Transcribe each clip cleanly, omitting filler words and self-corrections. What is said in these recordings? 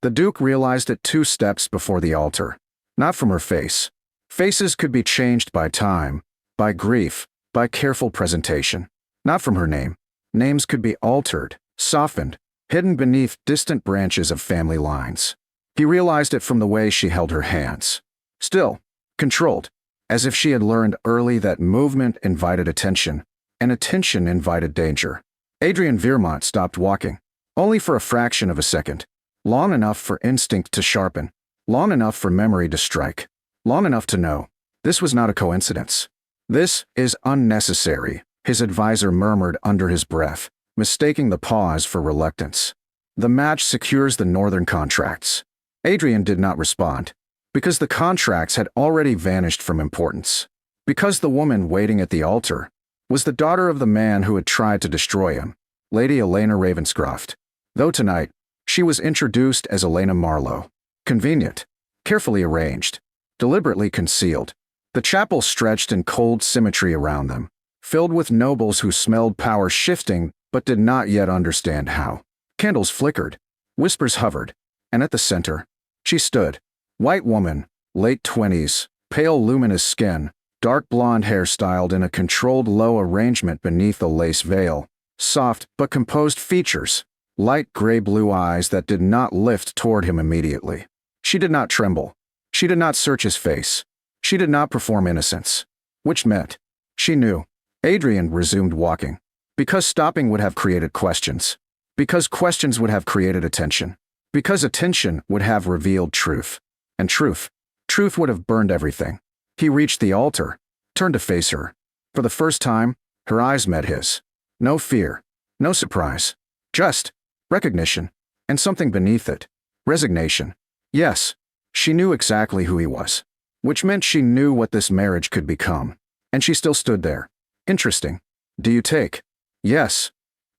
The Duke realized it 2 steps before the altar. Not from her face. Faces could be changed by time, by grief, by careful presentation. Not from her name. Names could be altered, softened, hidden beneath distant branches of family lines. He realized it from the way she held her hands. Still, controlled, as if she had learned early that movement invited attention, and attention invited danger. Adrian Veermont stopped walking, only for a fraction of a second, long enough for instinct to sharpen, long enough for memory to strike, long enough to know this was not a coincidence. This is unnecessary, his advisor murmured under his breath, mistaking the pause for reluctance. The match secures the northern contracts. Adrian did not respond, because the contracts had already vanished from importance. Because the woman waiting at the altar was the daughter of the man who had tried to destroy him, Lady Elena Ravenscroft, though tonight she was introduced as Elena Marlowe. Convenient, carefully arranged, deliberately concealed. The chapel stretched in cold symmetry around them, filled with nobles who smelled power shifting but did not yet understand how. Candles flickered, whispers hovered, and at the center, she stood. White woman, late 20s, pale luminous skin, dark blonde hair styled in a controlled low arrangement beneath a lace veil, soft but composed features, light gray-blue eyes that did not lift toward him immediately. She did not tremble. She did not search his face. She did not perform innocence. Which meant, she knew. Adrian resumed walking. Because stopping would have created questions. Because questions would have created attention. Because attention would have revealed truth. And truth would have burned everything. He reached the altar, turned to face her. For the first time, her eyes met his. No fear, no surprise. Just recognition, and something beneath it. Resignation. Yes, she knew exactly who he was. Which meant she knew what this marriage could become. And she still stood there. Interesting. Do you take? Yes.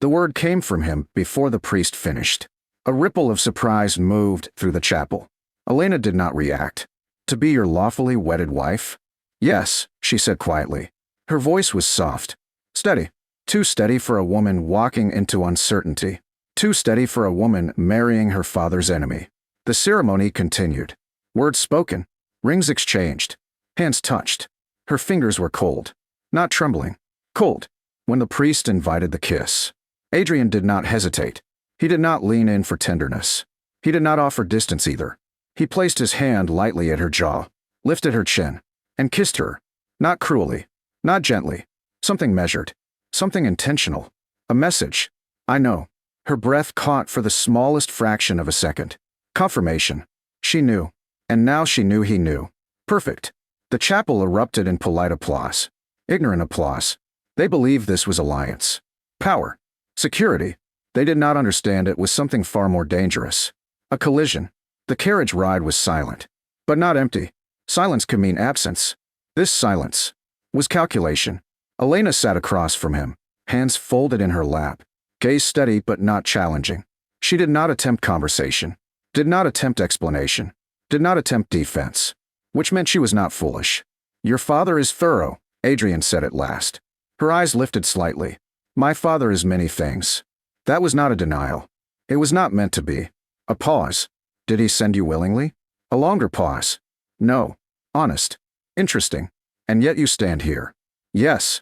The word came from him before the priest finished. A ripple of surprise moved through the chapel. Elena did not react. To be your lawfully wedded wife? Yes, she said quietly. Her voice was soft. Steady. Too steady for a woman walking into uncertainty. Too steady for a woman marrying her father's enemy. The ceremony continued. Words spoken. Rings exchanged. Hands touched. Her fingers were cold. Not trembling. Cold. When the priest invited the kiss, Adrian did not hesitate. He did not lean in for tenderness. He did not offer distance either. He placed his hand lightly at her jaw, lifted her chin, and kissed her. Not cruelly. Not gently. Something measured. Something intentional. A message. I know. Her breath caught for the smallest fraction of a second. Confirmation. She knew. And now she knew he knew. Perfect. The chapel erupted in polite applause. Ignorant applause. They believed this was alliance. Power. Security. They did not understand it was something far more dangerous. A collision. The carriage ride was silent. But not empty. Silence could mean absence. This silence was calculation. Elena sat across from him, hands folded in her lap, gaze steady but not challenging. She did not attempt conversation. Did not attempt explanation. Did not attempt defense. Which meant she was not foolish. Your father is thorough, Adrian said at last. Her eyes lifted slightly. My father is many things. That was not a denial. It was not meant to be. A pause. Did he send you willingly? A longer pause. No. Honest. Interesting. And yet you stand here. Yes.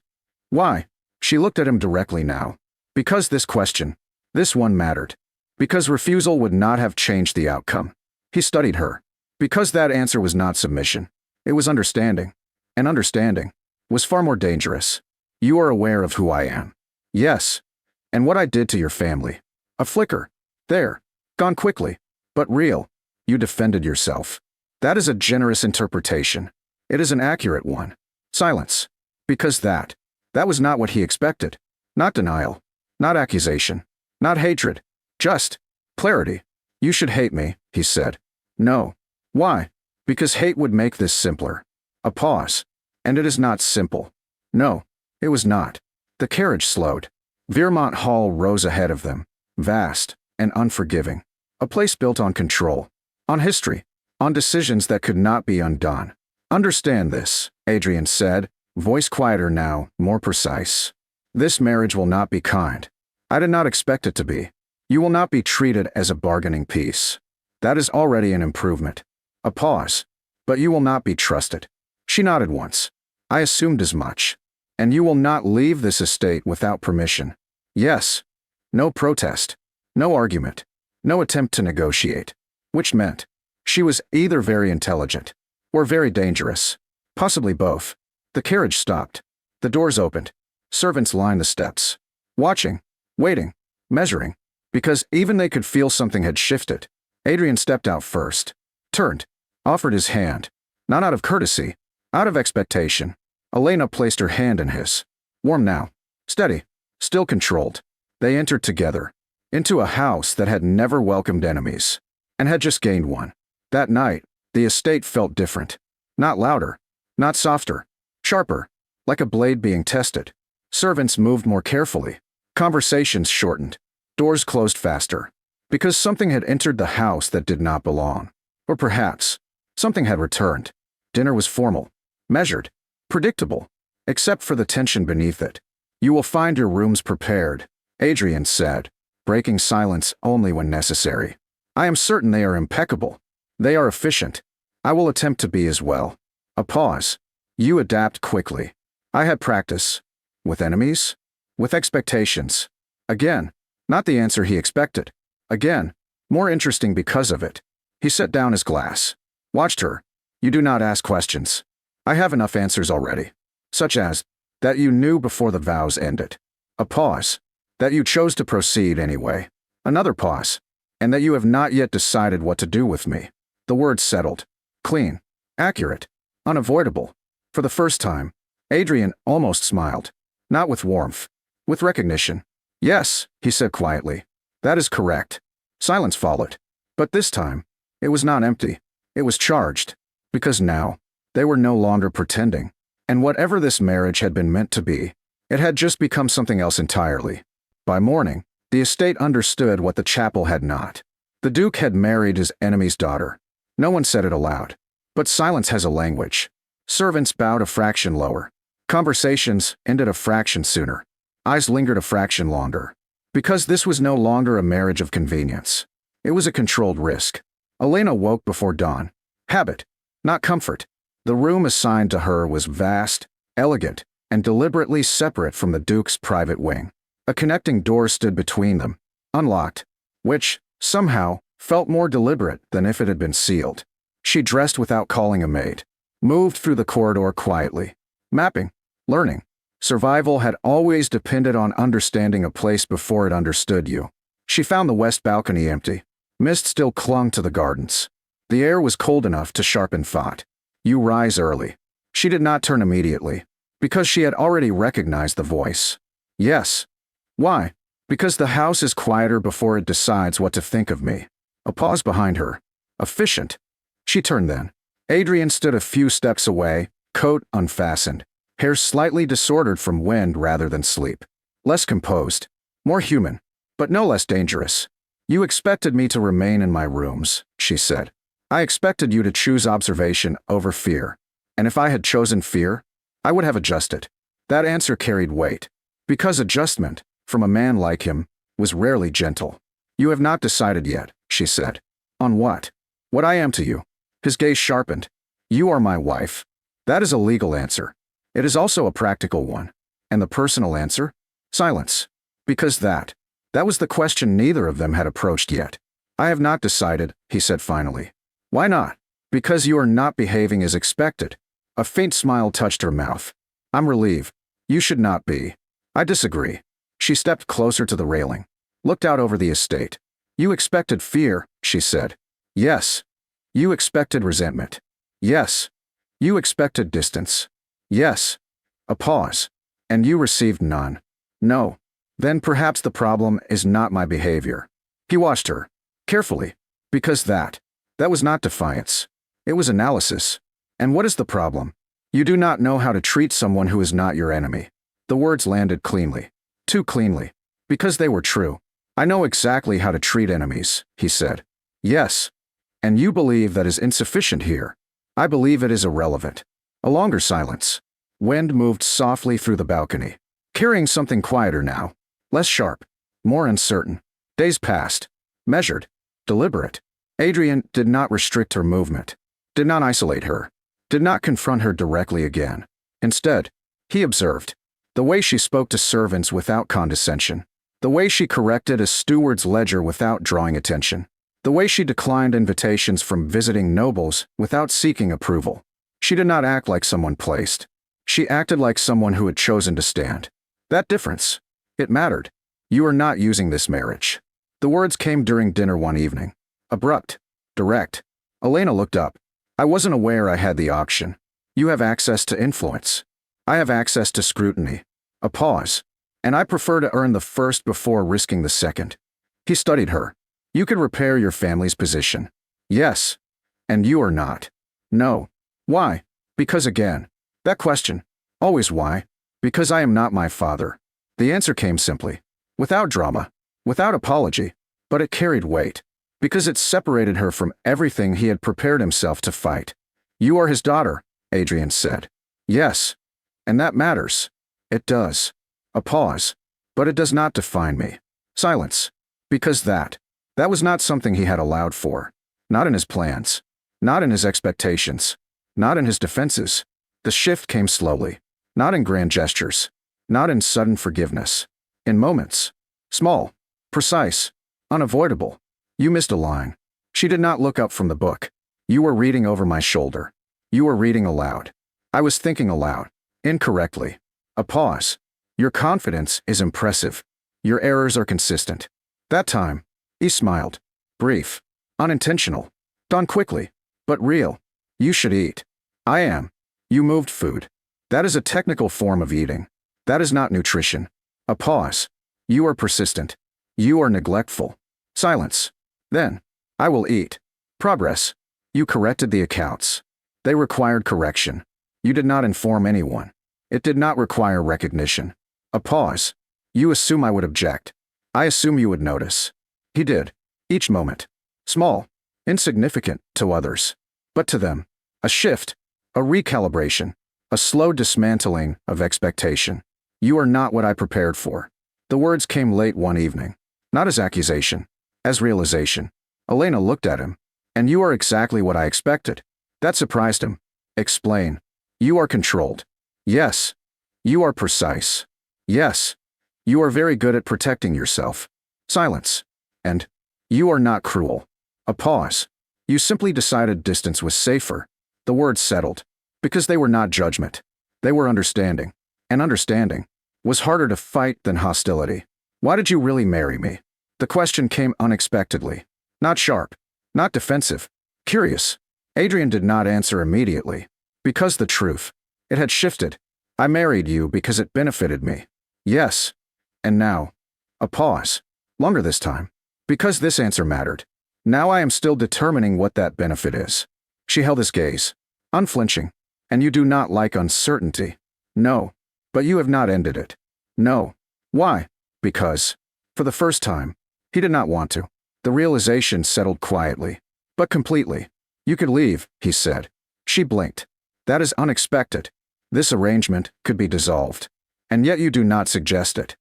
Why? She looked at him directly now. Because this question, this one mattered. Because refusal would not have changed the outcome. He studied her. Because that answer was not submission. It was understanding. And understanding was far more dangerous. You are aware of who I am. Yes. And what I did to your family. A flicker. There. Gone quickly. But real. You defended yourself. That is a generous interpretation. It is an accurate one. Silence. Because that was not what he expected. Not denial. Not accusation. Not hatred. Just clarity. You should hate me, he said. No. Why? Because hate would make this simpler. A pause. And it is not simple. No, it was not. The carriage slowed. Veermont Hall rose ahead of them, vast and unforgiving. A place built on control, on history, on decisions that could not be undone. Understand this, Adrian said, voice quieter now, more precise. This marriage will not be kind. I did not expect it to be. You will not be treated as a bargaining piece. That is already an improvement. A pause. But you will not be trusted. She nodded once. I assumed as much. And you will not leave this estate without permission. Yes. No protest. No argument. No attempt to negotiate. Which meant she was either very intelligent or very dangerous. Possibly both. The carriage stopped. The doors opened. Servants lined the steps. Watching. Waiting. Measuring. Because even they could feel something had shifted. Adrian stepped out first. Turned. Offered his hand. Not out of courtesy. Out of expectation. Elena placed her hand in his. Warm now. Steady. Still controlled. They entered together. Into a house that had never welcomed enemies. And had just gained one. That night, the estate felt different. Not louder. Not softer. Sharper. Like a blade being tested. Servants moved more carefully. Conversations shortened. Doors closed faster. Because something had entered the house that did not belong. Or perhaps, something had returned. Dinner was formal. Measured. Predictable. Except for the tension beneath it. You will find your rooms prepared, Adrian said, breaking silence only when necessary. I am certain they are impeccable. They are efficient. I will attempt to be as well. A pause. You adapt quickly. I had practice. With enemies? With expectations. Again, not the answer he expected. Again, more interesting because of it. He set down his glass. Watched her. You do not ask questions. I have enough answers already. Such as, that you knew before the vows ended. A pause. That you chose to proceed anyway. Another pause. And that you have not yet decided what to do with me. The words settled. Clean. Accurate. Unavoidable. For the first time, Adrian almost smiled. Not with warmth. With recognition. Yes, he said quietly. That is correct. Silence followed. But this time, it was not empty. It was charged. Because now, they were no longer pretending. And whatever this marriage had been meant to be, it had just become something else entirely. By morning, the estate understood what the chapel had not. The Duke had married his enemy's daughter. No one said it aloud. But silence has a language. Servants bowed a fraction lower. Conversations ended a fraction sooner. Eyes lingered a fraction longer. Because this was no longer a marriage of convenience. It was a controlled risk. Elena woke before dawn. Habit, not comfort. The room assigned to her was vast, elegant, and deliberately separate from the Duke's private wing. A connecting door stood between them, unlocked, which, somehow, felt more deliberate than if it had been sealed. She dressed without calling a maid. Moved through the corridor quietly. Mapping. Learning. Survival had always depended on understanding a place before it understood you. She found the west balcony empty. Mist still clung to the gardens. The air was cold enough to sharpen thought. You rise early. She did not turn immediately, because she had already recognized the voice. Yes. Why? Because the house is quieter before it decides what to think of me. A pause behind her. Efficient. She turned then. Adrian stood a few steps away, coat unfastened, hair slightly disordered from wind rather than sleep. Less composed. More human. But no less dangerous. You expected me to remain in my rooms, she said. I expected you to choose observation over fear. And if I had chosen fear, I would have adjusted. That answer carried weight. Because adjustment, from a man like him, was rarely gentle. You have not decided yet, she said. On what? What I am to you. His gaze sharpened. You are my wife. That is a legal answer. It is also a practical one. And the personal answer? Silence. Because that was the question neither of them had approached yet. I have not decided, he said finally. Why not? Because you are not behaving as expected. A faint smile touched her mouth. I'm relieved. You should not be. I disagree. She stepped closer to the railing. Looked out over the estate. You expected fear, she said. Yes. You expected resentment. Yes. You expected distance. Yes. A pause. And you received none. No. Then perhaps the problem is not my behavior. He watched her. Carefully. Because that was not defiance. It was analysis. And what is the problem? You do not know how to treat someone who is not your enemy. The words landed cleanly. Too cleanly. Because they were true. I know exactly how to treat enemies, he said. Yes. And you believe that is insufficient here. I believe it is irrelevant. A longer silence. Wind moved softly through the balcony, carrying something quieter now. Less sharp. More uncertain. Days passed. Measured. Deliberate. Adrian did not restrict her movement, did not isolate her, did not confront her directly again. Instead, he observed the way she spoke to servants without condescension, the way she corrected a steward's ledger without drawing attention, the way she declined invitations from visiting nobles without seeking approval. She did not act like someone placed. She acted like someone who had chosen to stand. That difference, it mattered. You are not using this marriage. The words came during dinner one evening. Abrupt, direct. Elena looked up. I wasn't aware I had the option. You have access to influence. I have access to scrutiny. A pause. And I prefer to earn the first before risking the second. He studied her. You could repair your family's position. Yes. And you are not. No. Why? Because again. That question. Always why? Because I am not my father. The answer came simply. Without drama. Without apology. But it carried weight. Because it separated her from everything he had prepared himself to fight. You are his daughter, Adrian said. Yes. And that matters. It does. A pause. But it does not define me. Silence. Because that was not something he had allowed for. Not in his plans. Not in his expectations. Not in his defenses. The shift came slowly. Not in grand gestures. Not in sudden forgiveness. In moments. Small. Precise. Unavoidable. You missed a line. She did not look up from the book. You were reading over my shoulder. You were reading aloud. I was thinking aloud. Incorrectly. A pause. Your confidence is impressive. Your errors are consistent. That time, he smiled. Brief. Unintentional. Done quickly. But real. You should eat. I am. You moved food. That is a technical form of eating. That is not nutrition. A pause. You are persistent. You are neglectful. Silence. Then, I will eat. Progress. You corrected the accounts. They required correction. You did not inform anyone. It did not require recognition. A pause. You assume I would object. I assume you would notice. He did. Each moment. Small. Insignificant to others. But to them. A shift. A recalibration. A slow dismantling of expectation. You are not what I prepared for. The words came late one evening. Not as accusation. As realization. Elena looked at him. And you are exactly what I expected. That surprised him. Explain. You are controlled. Yes. You are precise. Yes. You are very good at protecting yourself. Silence. And you are not cruel. A pause. You simply decided distance was safer. The words settled. Because they were not judgment. They were understanding. And understanding was harder to fight than hostility. Why did you really marry me? The question came unexpectedly. Not sharp. Not defensive. Curious. Adrian did not answer immediately. Because the truth. It had shifted. I married you because it benefited me. Yes. And now. A pause. Longer this time. Because this answer mattered. Now I am still determining what that benefit is. She held his gaze. Unflinching. And you do not like uncertainty. No. But you have not ended it. No. Why? Because. For the first time. He did not want to. The realization settled quietly. But completely. You could leave, he said. She blinked. That is unexpected. This arrangement could be dissolved. And yet you do not suggest it.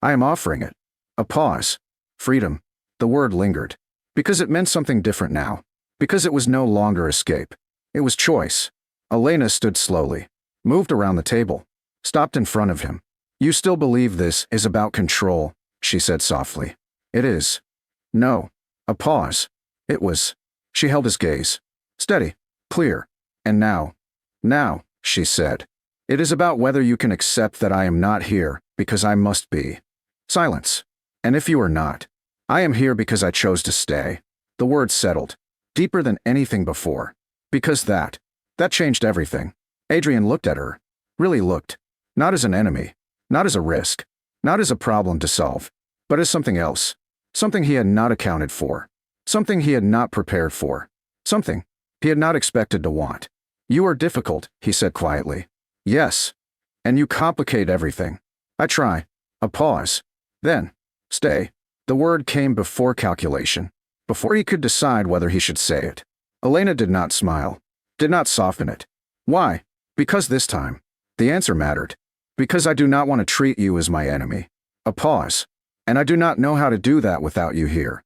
I am offering it. A pause. Freedom. The word lingered. Because it meant something different now. Because it was no longer escape. It was choice. Elena stood slowly. Moved around the table. Stopped in front of him. You still believe this is about control, she said softly. It is. No. A pause. It was. She held his gaze. Steady. Clear. And now. Now, she said. It is about whether you can accept that I am not here because I must be. Silence. And if you are not, I am here because I chose to stay. The word settled. Deeper than anything before. Because that changed everything. Adrian looked at her. Really looked. Not as an enemy. Not as a risk. Not as a problem to solve. But as something else. Something he had not accounted for. Something he had not prepared for. Something he had not expected to want. You are difficult, he said quietly. Yes. And you complicate everything. I try. A pause. Then. Stay. The word came before calculation. Before he could decide whether he should say it. Elena did not smile. Did not soften it. Why? Because this time. The answer mattered. Because I do not want to treat you as my enemy. A pause. And I do not know how to do that without you here.